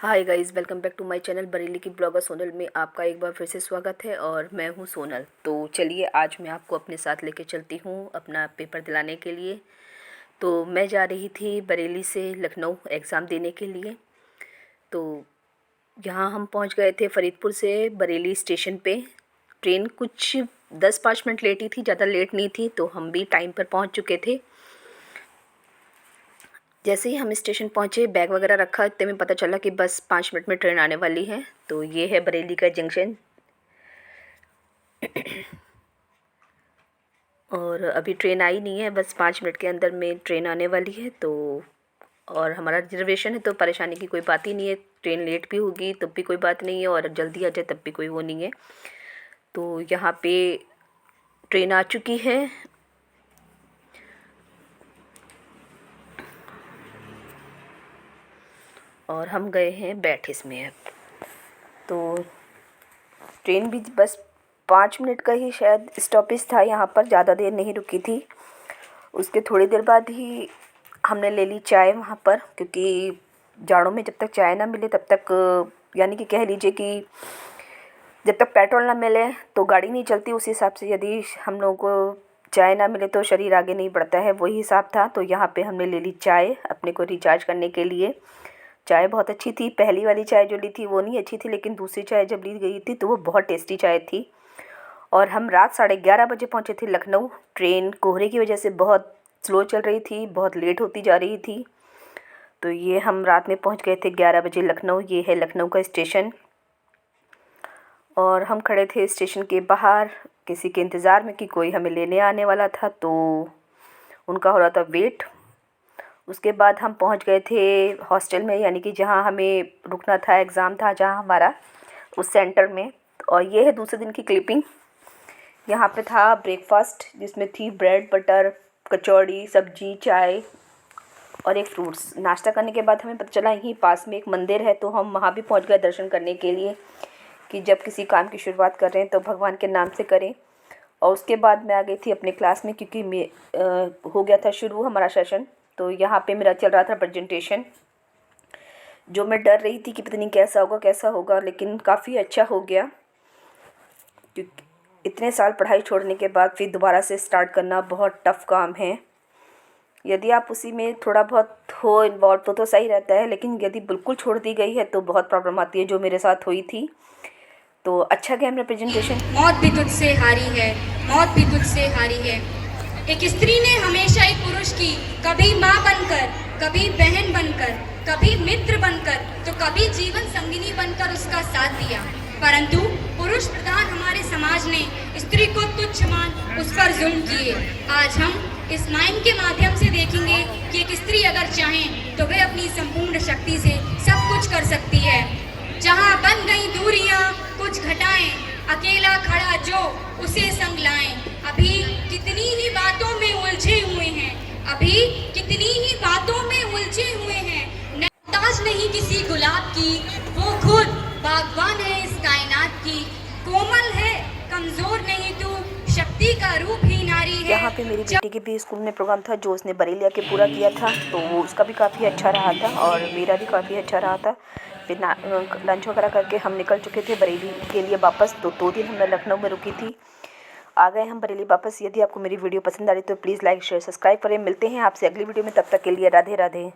Hi guys, welcome back to my channel Bareilly की blogger Sonal में आपका एक बार फिर से स्वागत है। और मैं हूं सोनल। तो चलिए आज मैं आपको अपने साथ लेके चलती हूं अपना पेपर दिलाने के लिए। तो मैं जा रही थी बरेली से लखनऊ एग्ज़ाम देने के लिए। तो यहाँ हम पहुंच गए थे फरीदपुर से बरेली स्टेशन पे। ट्रेन कुछ 10-5 मिनट लेट ही थी, ज़्यादा लेट नहीं थी, तो हम भी टाइम पर पहुँच चुके थे। जैसे ही हम स्टेशन पहुँचे, बैग वगैरह रखा, इतने में पता चला कि बस 5 मिनट में ट्रेन आने वाली है। तो ये है बरेली का जंक्शन। और अभी ट्रेन आई नहीं है, बस 5 मिनट के अंदर में ट्रेन आने वाली है। तो और हमारा रिजर्वेशन है, तो परेशानी की कोई बात ही नहीं है। ट्रेन लेट भी होगी तब भी कोई बात नहीं है, और जल्दी आ जाए तब भी कोई वो नहीं है। तो यहाँ पे ट्रेन आ चुकी है और हम गए हैं बैठ इसमें अब। तो ट्रेन भी बस 5 मिनट का ही शायद स्टॉपेज था यहाँ पर, ज़्यादा देर नहीं रुकी थी। उसके थोड़ी देर बाद ही हमने ले ली चाय वहाँ पर, क्योंकि जाड़ों में जब तक चाय ना मिले तब तक, यानी कि कह लीजिए कि जब तक पेट्रोल ना मिले तो गाड़ी नहीं चलती। उस हिसाब से यदि हम लोगों को चाय ना मिले तो शरीर आगे नहीं बढ़ता है, वही हिसाब था। तो यहाँ पे हमने ले ली चाय अपने को रिचार्ज करने के लिए। चाय बहुत अच्छी थी। पहली वाली चाय जो ली थी वो नहीं अच्छी थी, लेकिन दूसरी चाय जब ली गई थी तो वो बहुत टेस्टी चाय थी। और हम रात 11:30 बजे पहुँचे थे लखनऊ। ट्रेन कोहरे की वजह से बहुत स्लो चल रही थी, बहुत लेट होती जा रही थी। तो ये हम रात में पहुँच गए थे 11 बजे लखनऊ। ये है लखनऊ का स्टेशन। और हम खड़े थे स्टेशन के बाहर किसी के इंतज़ार में कि कोई हमें लेने आने वाला था, तो उनका हो रहा था वेट। उसके बाद हम पहुंच गए थे हॉस्टल में, यानी कि जहां हमें रुकना था, एग्ज़ाम था जहां हमारा, उस सेंटर में। और ये है दूसरे दिन की क्लिपिंग। यहाँ पे था ब्रेकफास्ट, जिसमें थी ब्रेड बटर, कचौड़ी, सब्जी, चाय और एक फ्रूट्स। नाश्ता करने के बाद हमें पता चला यहीं पास में एक मंदिर है, तो हम वहाँ भी पहुँच गए दर्शन करने के लिए, कि जब किसी काम की शुरुआत कर रहे हैं तो भगवान के नाम से करें। और उसके बाद मैं आ गई थी अपने क्लास में, क्योंकि हो गया था शुरू हमारा सेशन। तो यहाँ पे मेरा चल रहा था प्रेजेंटेशन, जो मैं डर रही थी कि पता नहीं कैसा होगा, लेकिन काफ़ी अच्छा हो गया। क्योंकि इतने साल पढ़ाई छोड़ने के बाद फिर दोबारा से स्टार्ट करना बहुत टफ़ काम है। यदि आप उसी में थोड़ा बहुत हो इन्वॉल्व तो सही रहता है, लेकिन यदि बिल्कुल छोड़ दी गई है तो बहुत प्रॉब्लम आती है, जो मेरे साथ हुई थी। तो अच्छा गया मेरा प्रेजेंटेशन। मौत भी तुझसे हारी है, मौत भी तुझसे हारी है। एक स्त्री ने हमेशा एक पुरुष की कभी माँ बनकर, कभी बहन बनकर, कभी मित्र बनकर, तो कभी जीवन संगिनी बनकर उसका साथ दिया। परंतु पुरुष प्रधान हमारे समाज ने स्त्री को तुच्छ मान उस पर जुल्म किए। आज हम इस माइम के माध्यम से देखेंगे कि एक स्त्री अगर चाहे तो वह अपनी संपूर्ण शक्ति से सब कुछ कर सकती है। जहाँ बन गई दूरियां कुछ घटाएं, अकेला खड़ा जो उसे संग लाएं। अभी कितनी ही बातों में उलझे हुए हैं, अभी कितनी ही बातों में उलझे हुए हैं। ताज नहीं किसी गुलाब की, वो खुद बागवान है इस कायनात की। कोमल है, कमजोर नहीं तू, शक्ति का रूप ही नारी है। यहाँ पे मेरी बेटी के भी स्कूल में प्रोग्राम था, जो उसने बरेली के पूरा किया था, तो वो उसका भी काफ़ी अच्छा रहा था और मेरा भी काफ़ी अच्छा रहा था। फिर लंच वगैरह करके हम निकल चुके थे बरेली के लिए वापस। तो 2 दिन हमने लखनऊ में रुकी थी, आ गए हम बरेली वापस। यदि आपको मेरी वीडियो पसंद आ रही तो प्लीज़ लाइक शेयर सब्सक्राइब करें। मिलते हैं आपसे अगली वीडियो में, तब तक के लिए राधे राधे।